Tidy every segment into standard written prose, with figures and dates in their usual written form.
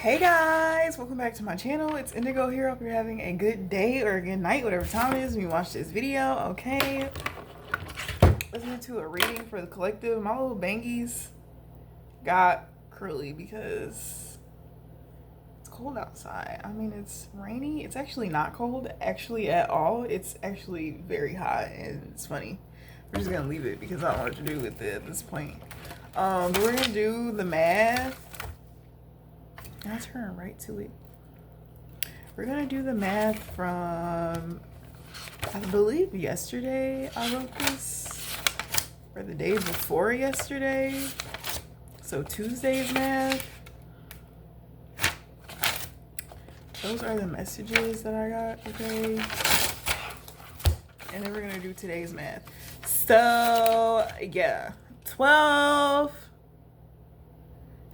Hey guys, welcome back to my channel. It's Indigo here. Hope you're having a good day or a good night, whatever time it is when you watch this video. Okay, listening to a reading for the collective. My little bangies got curly because it's cold outside. I mean, it's rainy. It's actually not cold actually at all. It's actually very hot and it's funny. We're just gonna leave it because I don't know what to do with it at this point. But we're gonna do the math. I'll turn right to it. We're gonna do the math from, I believe yesterday I wrote this, or the day before yesterday. So Tuesday's math. Those are the messages that I got, okay? And then we're gonna do today's math. So yeah, 12,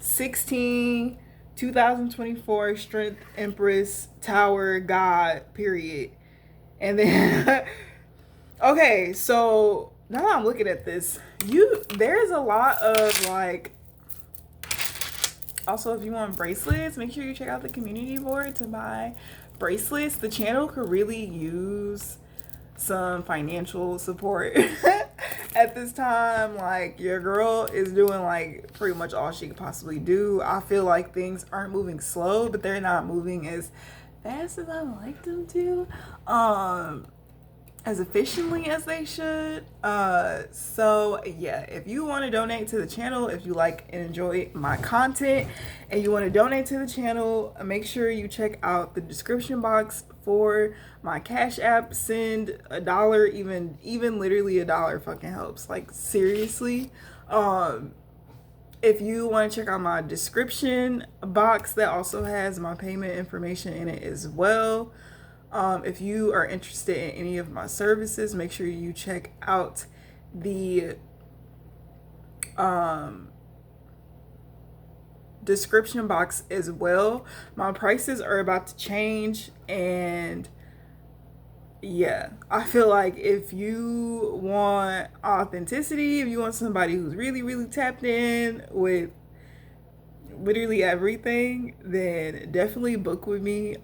16, 2024, Strength, Empress, Tower, God, period. And then, okay, so now that I'm looking at this, there's a lot of like, also if you want bracelets, make sure you check out the community board to buy bracelets. The channel could really use some financial support at this time. Like, your girl is doing like pretty much all she could possibly do. I feel like things aren't moving slow, but they're not moving as fast as I like them to, as efficiently as they should. So yeah, if you want to donate to the channel, if you like and enjoy my content and you want to donate to the channel, make sure you check out the description box for my Cash App. Send $1, even literally $1 fucking helps, like seriously. If you want to check out my description box, that also has my payment information in it as well. If you are interested in any of my services, make sure you check out the description box as well. My prices are about to change, and yeah, I feel like if you want authenticity, if you want somebody who's really, really tapped in with literally everything, then definitely book with me.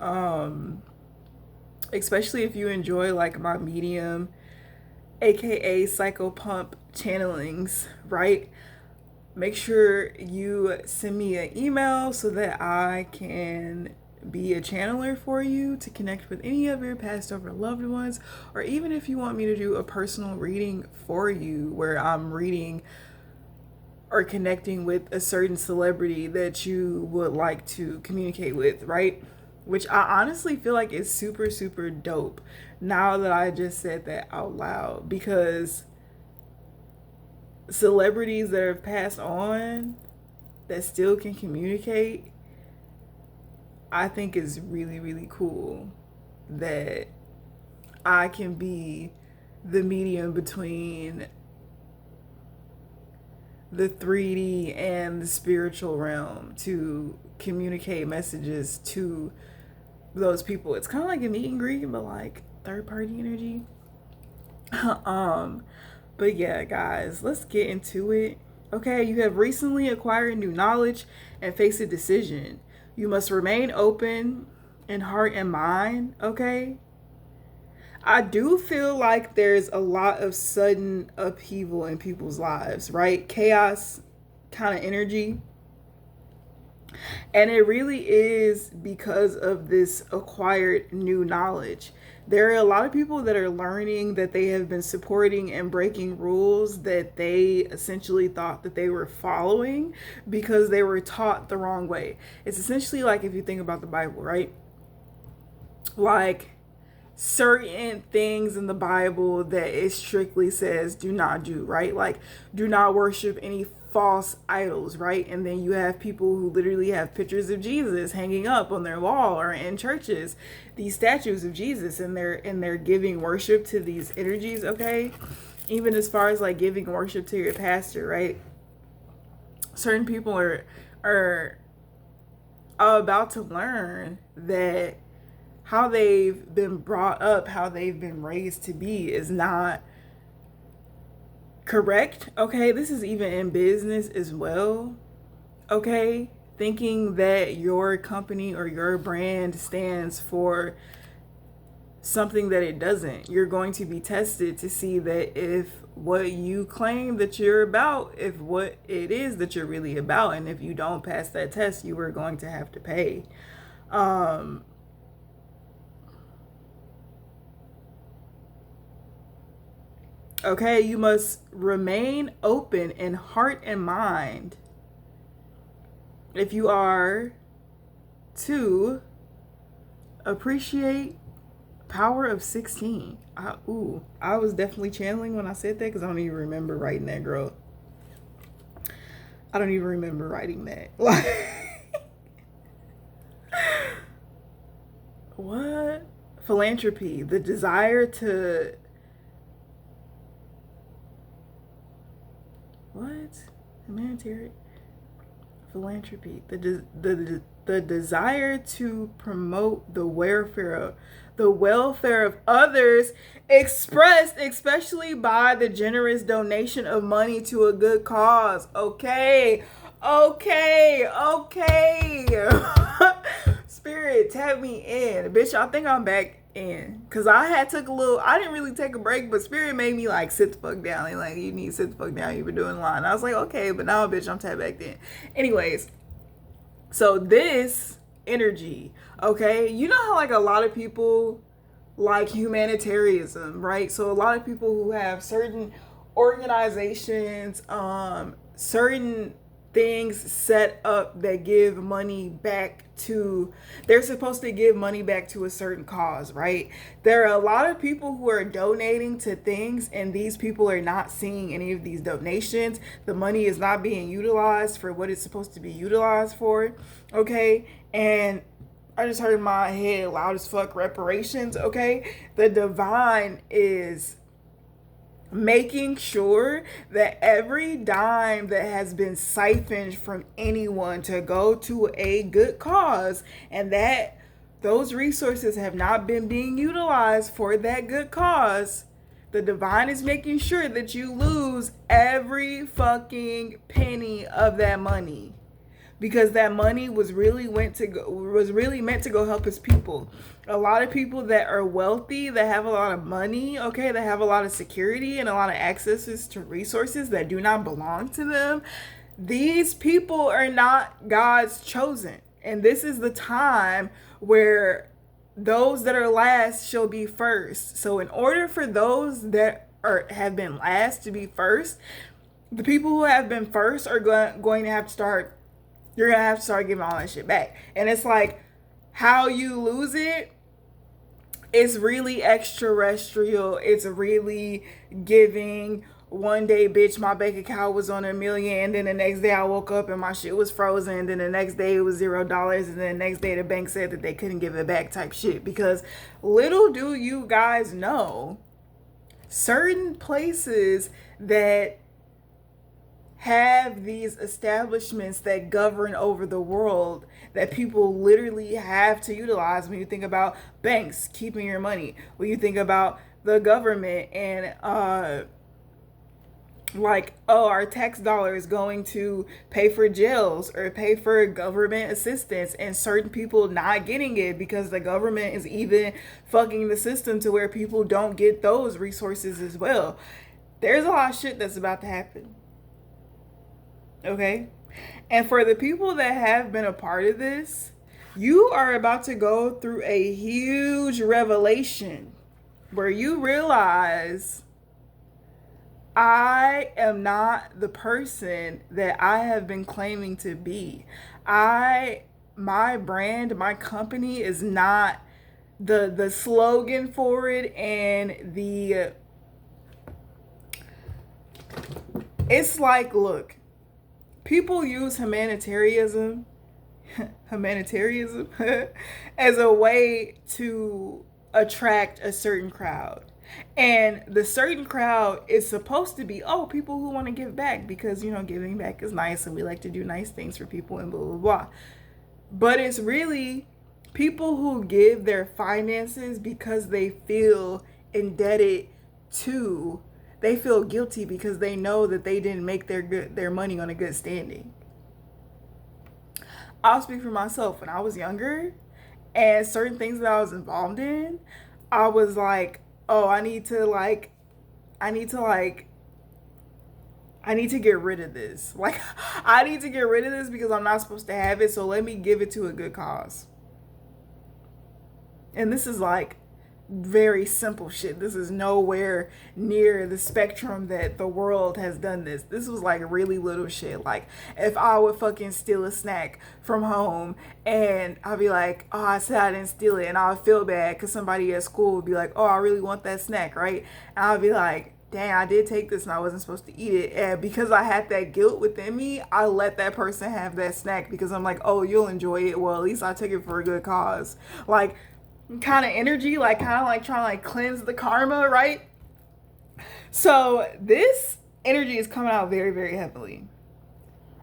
Especially if you enjoy like my medium, aka Psycho Pump channelings, right? Make sure you send me an email so that I can be a channeler for you to connect with any of your past over loved ones, or even if you want me to do a personal reading for you where I'm reading or connecting with a certain celebrity that you would like to communicate with, right? Which I honestly feel like is super, super dope now that I just said that out loud, because celebrities that have passed on that still can communicate, I think is really, really cool that I can be the medium between the 3D and the spiritual realm to communicate messages to those people. It's kind of like a meet and greet, but like third party energy. But yeah, guys, let's get into it. Okay, you have recently acquired new knowledge and face a decision. You must remain open in heart and mind, okay? I do feel like there's a lot of sudden upheaval in people's lives, right? Chaos kind of energy. And it really is because of this acquired new knowledge. There are a lot of people that are learning that they have been supporting and breaking rules that they essentially thought that they were following because they were taught the wrong way. It's essentially like if you think about the Bible, right? Like certain things in the Bible that it strictly says do not do, right? Like, do not worship any false idols, right? And then you have people who literally have pictures of Jesus hanging up on their wall or in churches, these statues of Jesus, and they're giving worship to these energies, okay? Even as far as like giving worship to your pastor, right? Certain people are about to learn that how they've been brought up, how they've been raised to be is not correct, okay? This is even in business as well, okay? thinking that your company or your brand stands for something that it doesn't. You're going to be tested to see that if what you claim that you're about, if what it is that you're really about, and if you don't pass that test, you are going to have to pay. Okay, you must remain open in heart and mind if you are to appreciate power of 16. I was definitely channeling when I said that because I don't even remember writing that, girl. I don't even remember writing that. Like, what? Philanthropy, the desire to. What? Humanitarian philanthropy, the desire to promote the welfare of others, expressed especially by the generous donation of money to a good cause. Okay. Spirit, tap me in. Bitch, I think I'm back in. Cause I didn't really take a break, but Spirit made me like sit the fuck down. And like, you need to sit the fuck down, you've been doing line. I was like, okay, but now bitch, I'm tapped back in. Anyways, so this energy, okay, you know how like a lot of people like humanitarianism, right? So a lot of people who have certain organizations, certain things set up that give money back to, they're supposed to give money back to a certain cause, right? There are a lot of people who are donating to things, and these people are not seeing any of these donations. The money is not being utilized for what it's supposed to be utilized for, okay? And I just heard in my head loud as fuck, reparations, okay? The divine is making sure that every dime that has been siphoned from anyone to go to a good cause, and that those resources have not been being utilized for that good cause, the divine is making sure that you lose every fucking penny of that money. Because that money was really meant to go help his people. A lot of people that are wealthy, that have a lot of money, okay, that have a lot of security and a lot of accesses to resources that do not belong to them, these people are not God's chosen. And this is the time where those that are last shall be first. So in order for those that have been last to be first, the people who have been first are going to have to start, you're going to have to start giving all that shit back. And it's like, how you lose it, it's really extraterrestrial. It's really giving. One day, bitch, my bank account was on $1 million, and then the next day I woke up and my shit was frozen, and then the next day it was $0, and then the next day the bank said that they couldn't give it back type shit. Because little do you guys know, certain places that have these establishments that govern over the world that people literally have to utilize. When you think about banks keeping your money, when you think about the government and our tax dollars going to pay for jails or pay for government assistance, and certain people not getting it because the government is even fucking the system to where people don't get those resources as well. There's a lot of shit that's about to happen. Okay? And for the people that have been a part of this, you are about to go through a huge revelation where you realize, I am not the person that I have been claiming to be. My brand, my company is not the slogan for it, and it's like, look, people use humanitarianism as a way to attract a certain crowd. And the certain crowd is supposed to be, people who want to give back because, giving back is nice and we like to do nice things for people and blah, blah, blah. But it's really people who give their finances because they feel indebted to, they feel guilty because they know that they didn't make their money on a good standing. I'll speak for myself. When I was younger and certain things that I was involved in, I was like, oh, I need to like I need to get rid of this. Like, I need to get rid of this because I'm not supposed to have it, so let me give it to a good cause. And this is like very simple shit. This is nowhere near the spectrum that the world has done this. This was like really little shit. Like, if I would fucking steal a snack from home and I'd be like, oh, I said I didn't steal it, and I would feel bad because somebody at school would be like, oh, I really want that snack, right? And I'd be like, dang, I did take this and I wasn't supposed to eat it. And because I had that guilt within me, I let that person have that snack because I'm like, oh, you'll enjoy it. Well, at least I took it for a good cause. Like, kind of energy, like kind of like trying to like cleanse the karma, right? So this energy is coming out very, very heavily.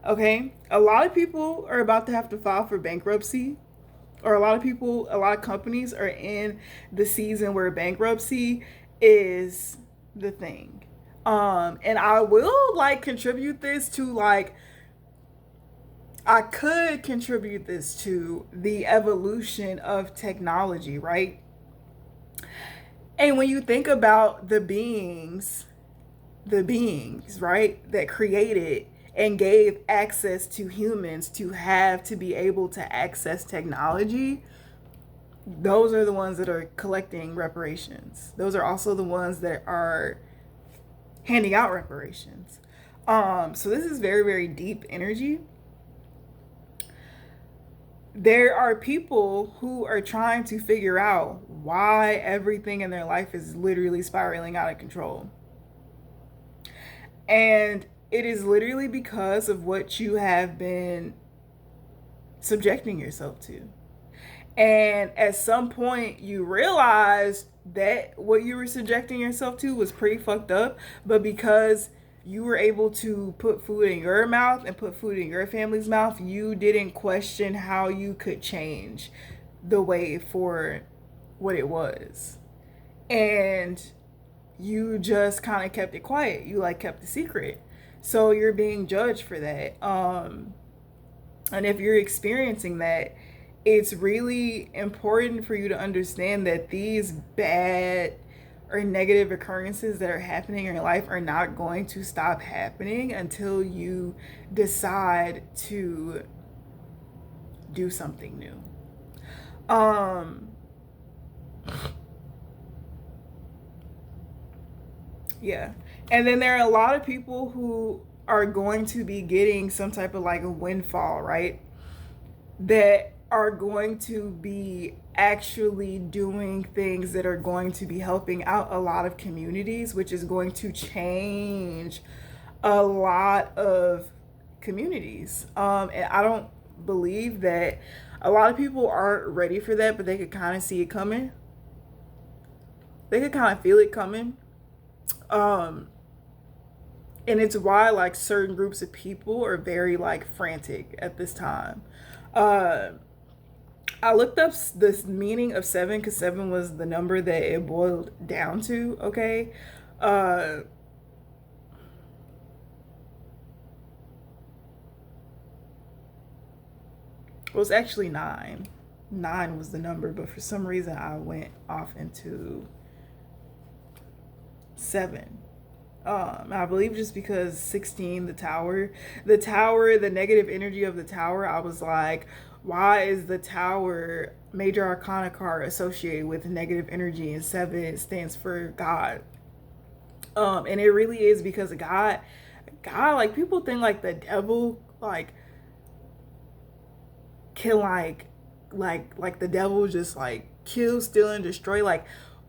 Okay? A lot of people are about to have to file for bankruptcy, or a lot of companies are in the season where bankruptcy is the thing. And I will like contribute this to like I could contribute this to the evolution of technology, right? And when you think about the beings, right, that created and gave access to humans to be able to access technology, those are the ones that are collecting reparations. Those are also the ones that are handing out reparations. So this is very, very deep energy. There are people who are trying to figure out why everything in their life is literally spiraling out of control. And it is literally because of what you have been subjecting yourself to. And at some point, you realized that what you were subjecting yourself to was pretty fucked up, but because you were able to put food in your mouth and put food in your family's mouth, you didn't question how you could change the way for what it was. And you just kind of kept it quiet. You like kept the secret. So you're being judged for that. And if you're experiencing that, it's really important for you to understand that these bad or negative occurrences that are happening in your life are not going to stop happening until you decide to do something new. Yeah. And then there are a lot of people who are going to be getting some type of like a windfall, right? That are going to be actually doing things that are going to be helping out a lot of communities, which is going to change a lot of communities. And I don't believe that a lot of people aren't ready for that, but they could kind of see it coming. They could kind of feel it coming. And it's why like certain groups of people are very like frantic at this time. I looked up this meaning of 7 because 7 was the number that it boiled down to. Okay. Well, it's actually 9. 9 was the number, but for some reason I went off into 7. I believe just because 16, the negative energy of the tower, I was like, why is the tower major arcana card associated with negative energy, and 7 stands for God. And it really is because God, like people think like the devil, like can like the devil just like kill, steal, and destroy. Like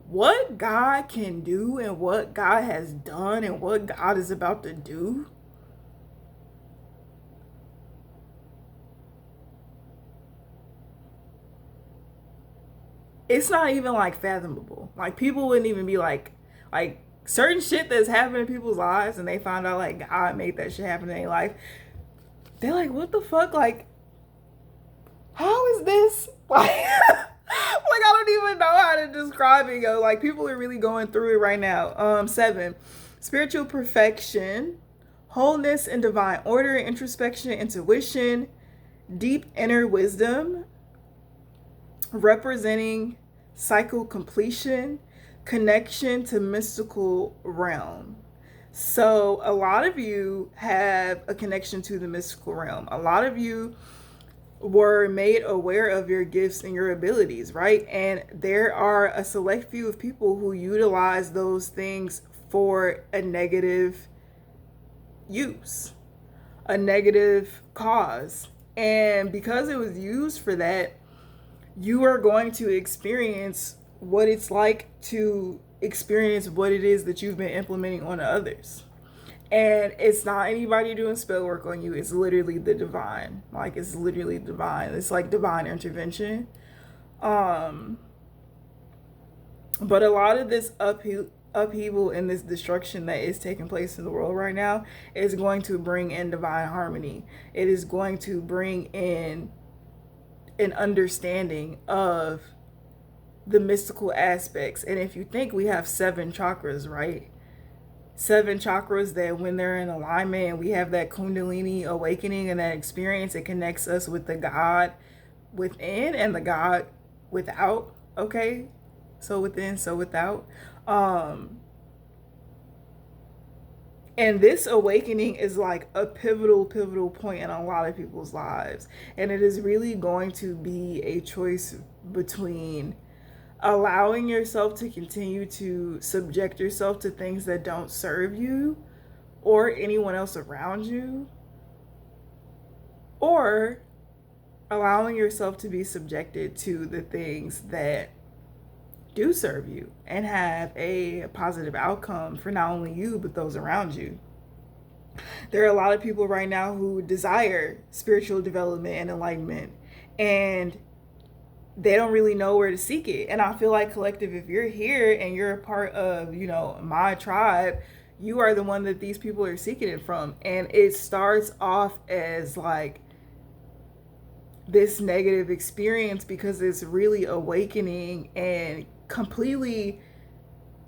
what God can do and what God has done and what God is about to do, it's not even like fathomable. Like people wouldn't even be like certain shit that's happening in people's lives and they find out like God made that shit happen in their life. They're like, what the fuck? Like, how is this? Like, like I don't even know how to describe it, yo. Like people are really going through it right now. 7, spiritual perfection, wholeness and divine order, introspection, intuition, deep inner wisdom, representing cycle completion, connection to mystical realm. So a lot of you have a connection to the mystical realm. A lot of you were made aware of your gifts and your abilities, right? And there are a select few of people who utilize those things for a negative use, a negative cause. And because it was used for that, you are going to experience what it's like to experience what it is that you've been implementing on others. And it's not anybody doing spell work on you. It's literally the divine. Like, it's literally divine. It's like divine intervention. But a lot of this upheaval and this destruction that is taking place in the world right now is going to bring in divine harmony. It is going to bring in an understanding of the mystical aspects. And if you think we have 7 chakras, right? 7 chakras that when they're in alignment and we have that Kundalini awakening and that experience, it connects us with the God within and the God without. Okay, so within, so without. And this awakening is like a pivotal point in a lot of people's lives. And it is really going to be a choice between allowing yourself to continue to subject yourself to things that don't serve you or anyone else around you, or allowing yourself to be subjected to the things that do serve you and have a positive outcome for not only you but those around you. There are a lot of people right now who desire spiritual development and enlightenment, and they don't really know where to seek it. And I feel like, collective, if you're here and you're a part of, my tribe, you are the one that these people are seeking it from. And it starts off as like this negative experience because it's really awakening and completely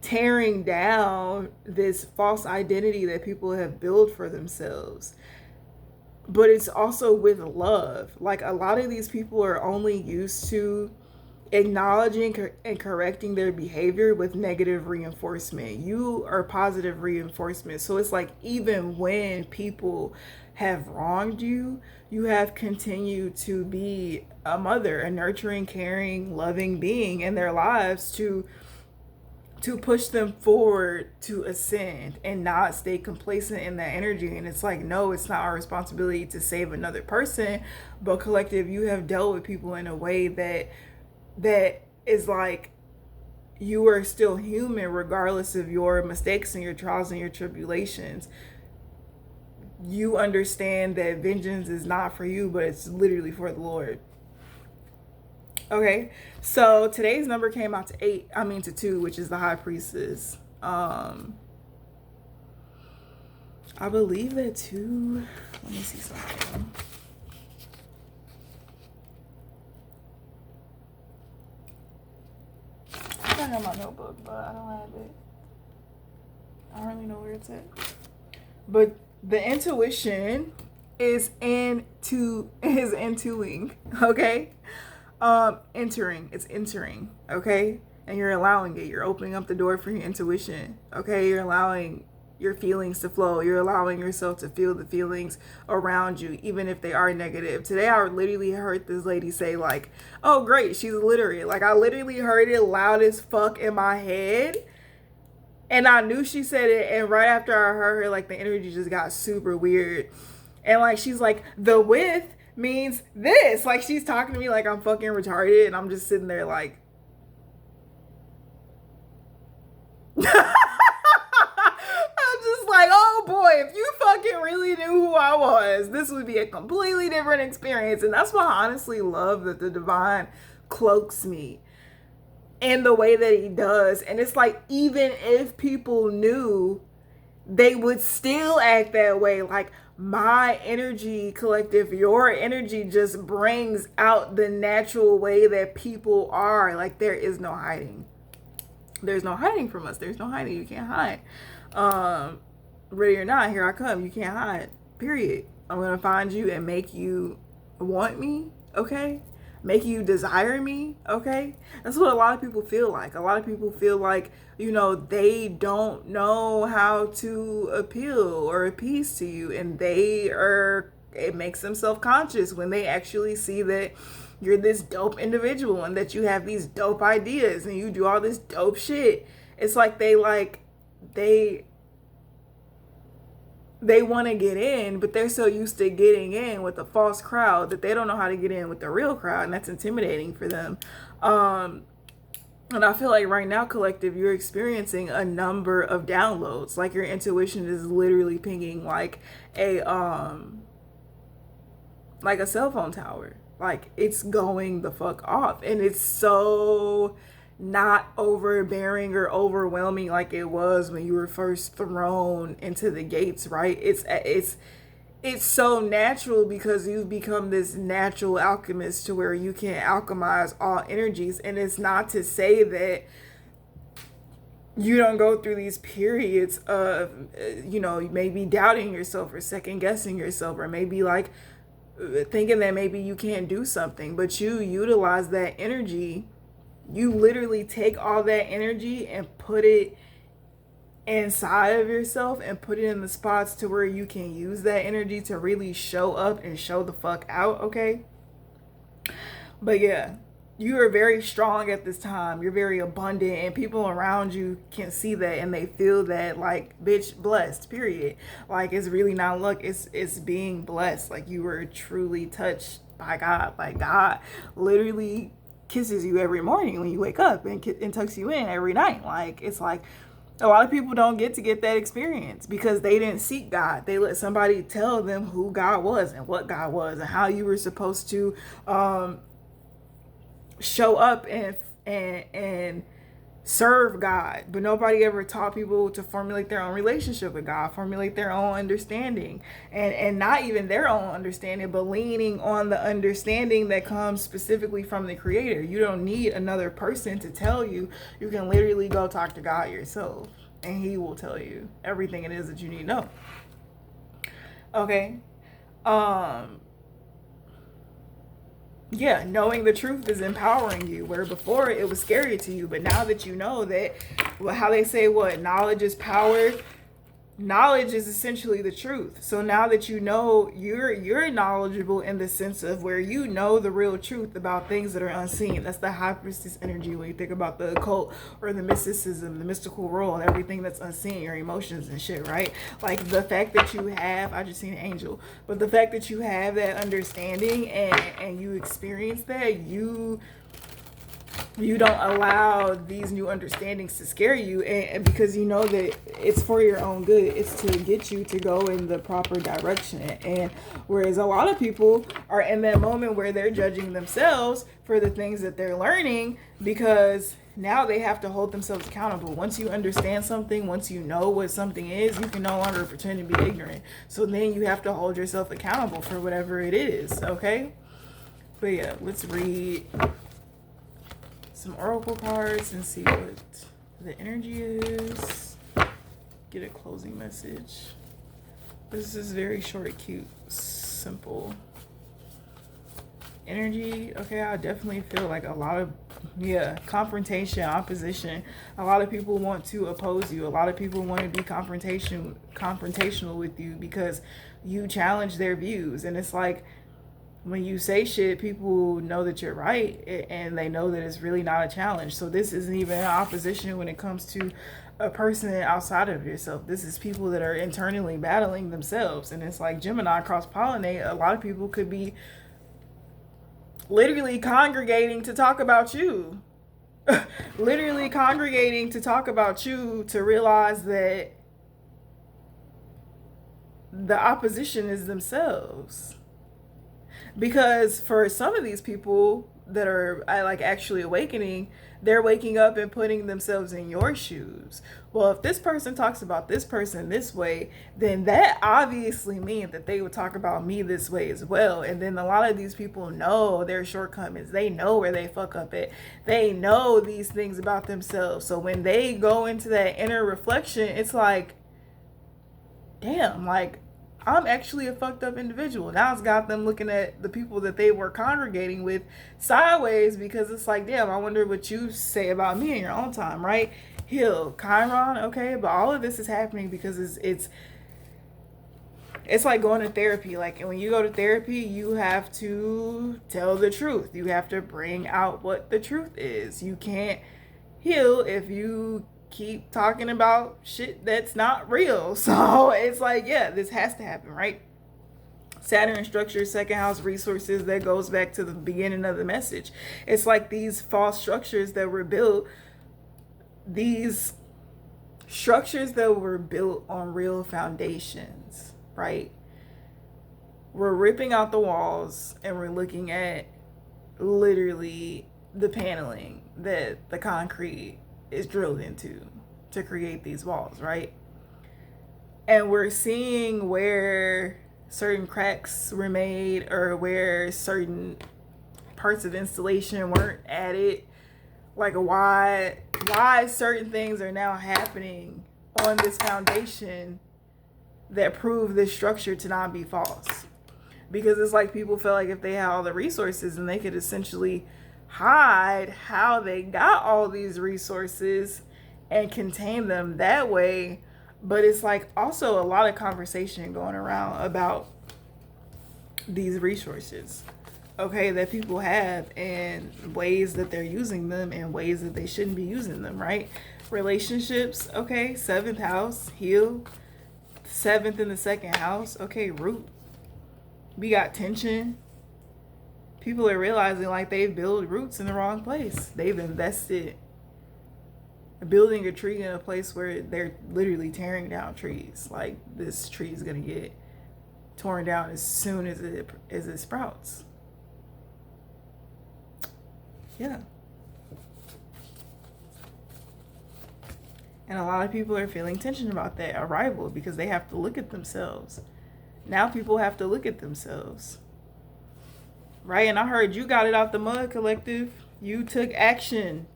tearing down this false identity that people have built for themselves. But it's also with love. Like, a lot of these people are only used to acknowledging and correcting their behavior with negative reinforcement. You are positive reinforcement. So it's like, even when people have wronged you, you have continued to be a mother, a nurturing, caring, loving being in their lives to push them forward to ascend and not stay complacent in that energy. And it's like, no, it's not our responsibility to save another person, but collective, you have dealt with people in a way that is like, you are still human regardless of your mistakes and your trials and your tribulations. You understand that vengeance is not for you, but it's literally for the Lord. Okay, so today's number came out to 2, which is the High Priestess. I believe that 2, let me see something. I got it in my notebook, but I don't have it. I don't really know where it's at. But the intuition is intuing, okay? It's entering, okay? And you're allowing it. You're opening up the door for your intuition, okay? You're allowing your feelings to flow. You're allowing yourself to feel the feelings around you, even if they are negative. Today, I literally heard this lady say, like, oh, great, she's literate. Like, I literally heard it loud as fuck in my head. And I knew she said it. And right after I heard her, like, the energy just got super weird. And, like, she's like, the width means this. Like, she's talking to me like I'm fucking retarded, and I'm just sitting there like I'm just like, oh boy, if you fucking really knew who I was, this would be a completely different experience. And that's why I honestly love that the divine cloaks me in the way that he does. And it's like, even if people knew, they would still act that way. Like, my energy, collective, your energy just brings out the natural way that people are. Like, there is no hiding. There's no hiding from us. There's no hiding. You can't hide. Ready or not, here I come. You can't hide. Period. I'm going to find you and make you want me, okay? Make you desire me, okay? That's what a lot of people feel like. A lot of people feel like, they don't know how to appeal or appease to you, and it makes them self-conscious when they actually see that you're this dope individual and that you have these dope ideas and you do all this dope shit. It's like they they want to get in, but they're so used to getting in with a false crowd that they don't know how to get in with the real crowd, and that's intimidating for them. And I feel like right now, collective, you're experiencing a number of downloads. Like your intuition is literally pinging like a cell phone tower. Like it's going the fuck off, and it's so not overbearing or overwhelming like it was when you were first thrown into the gates, right? It's so natural because you've become this natural alchemist to where you can alchemize all energies. And it's not to say that you don't go through these periods of maybe doubting yourself or second guessing yourself, or maybe like thinking that maybe you can't do something, but you utilize that energy. You literally take all that energy and put it inside of yourself and put it in the spots to where you can use that energy to really show up and show the fuck out, okay? But yeah, you are very strong at this time. You're very abundant, and people around you can see that and they feel that, like, bitch, blessed, period. Like, it's really not luck, it's being blessed. Like, you were truly touched by God. Like, God literally kisses you every morning when you wake up and tucks you in every night. Like, it's like a lot of people don't get to get that experience because they didn't seek God. They let somebody tell them who God was and what God was and how you were supposed to show up and serve God. But nobody ever taught people to formulate their own relationship with God, formulate their own understanding, and not even their own understanding, but leaning on the understanding that comes specifically from the Creator. You don't need another person to tell you. You can literally go talk to God yourself, and He will tell you everything it is that you need to know. Okay. Yeah, knowing the truth is empowering you, where before it was scary to you. But now that you know that, how they say, what, knowledge is power, knowledge is essentially the truth. So now that you know, you're knowledgeable in the sense of where you know the real truth about things that are unseen. That's the high priestess energy when you think about the occult or the mysticism, the mystical world, everything that's unseen, your emotions and shit, right? Like the fact that you have, I just seen an angel, but the fact that you have that understanding and you experience that, you don't allow these new understandings to scare you, and because you know that it's for your own good. It's to get you to go in the proper direction. And whereas a lot of people are in that moment where they're judging themselves for the things that they're learning, because now they have to hold themselves accountable. Once you understand something, once you know what something is, you can no longer pretend to be ignorant. So then you have to hold yourself accountable for whatever it is, okay? But yeah, let's read some oracle cards and see what the energy is. Get a closing message. This is very short, cute, simple energy. Okay, I definitely feel like a lot of confrontation, opposition. A lot of people want to oppose you. A lot of people want to be confrontational with you because you challenge their views. And it's like, when you say shit, people know that you're right, and they know that it's really not a challenge. So this isn't even an opposition when it comes to a person outside of yourself. This is people that are internally battling themselves. And it's like Gemini cross-pollinate. A lot of people could be literally congregating to talk about you. Literally congregating to talk about you, to realize that the opposition is themselves. Because for some of these people that are like actually awakening, they're waking up and putting themselves in your shoes. Well, if this person talks about this person this way, then that obviously means that they would talk about me this way as well. And then a lot of these people know their shortcomings. They know where they fuck up at. They know these things about themselves. So when they go into that inner reflection, it's like, damn, like, I'm actually a fucked up individual. Now it's got them looking at the people that they were congregating with sideways, because it's like, damn, I wonder what you say about me in your own time, right? Heal, Chiron, okay, but all of this is happening because it's like going to therapy. Like, when you go to therapy, you have to tell the truth. You have to bring out what the truth is. You can't heal if you keep talking about shit that's not real. So it's like, yeah, this has to happen, right? Saturn structure, second house resources, that goes back to the beginning of the message. It's like these false structures that were built, these structures that were built on real foundations, right? We're ripping out the walls and we're looking at literally the paneling that the concrete is drilled into to create these walls, right? And we're seeing where certain cracks were made, or where certain parts of installation weren't added. Like, why certain things are now happening on this foundation that prove this structure to not be false. Because it's like people feel like if they had all the resources, and they could essentially hide how they got all these resources and contain them that way. But it's like also a lot of conversation going around about these resources, okay, that people have, and ways that they're using them and ways that they shouldn't be using them, right? Relationships, okay, 7th house, heal. 7th in the 2nd house, okay, root. We got tension. People are realizing like they've built roots in the wrong place. They've invested building a tree in a place where they're literally tearing down trees. Like, this tree is gonna get torn down as soon as it sprouts. Yeah. And a lot of people are feeling tension about that arrival, because they have to look at themselves. Now people have to look at themselves, right? And I heard you got it out the mud, collective. You took action.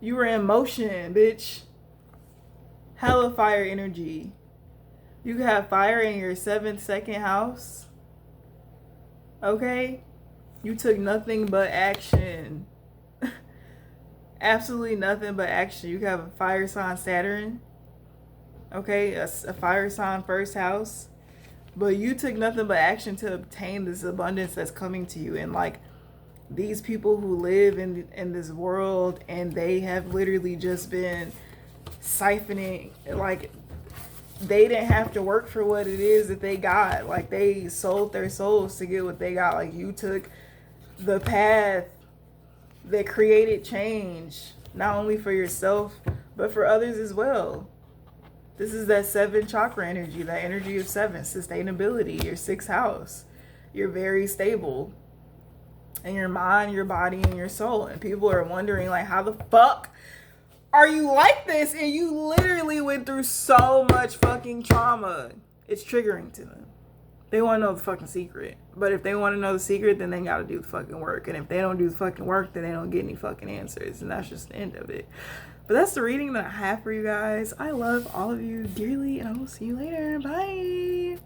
You were in motion, bitch. Hella fire energy. You have fire in your 7th, 2nd house. Okay? You took nothing but action. Absolutely nothing but action. You have a fire sign Saturn. Okay? A fire sign 1st house. But you took nothing but action to obtain this abundance that's coming to you. And like, these people who live in this world, and they have literally just been siphoning, like, they didn't have to work for what it is that they got. Like, they sold their souls to get what they got. Like, you took the path that created change, not only for yourself, but for others as well. This is that 7 chakra energy, that energy of 7, sustainability, your 6th house. You're very stable in your mind, your body, and your soul. And people are wondering, like, how the fuck are you like this? And you literally went through so much fucking trauma. It's triggering to them. They want to know the fucking secret. But if they want to know the secret, then they got to do the fucking work. And if they don't do the fucking work, then they don't get any fucking answers. And that's just the end of it. But that's the reading that I have for you guys. I love all of you dearly, and I will see you later. Bye.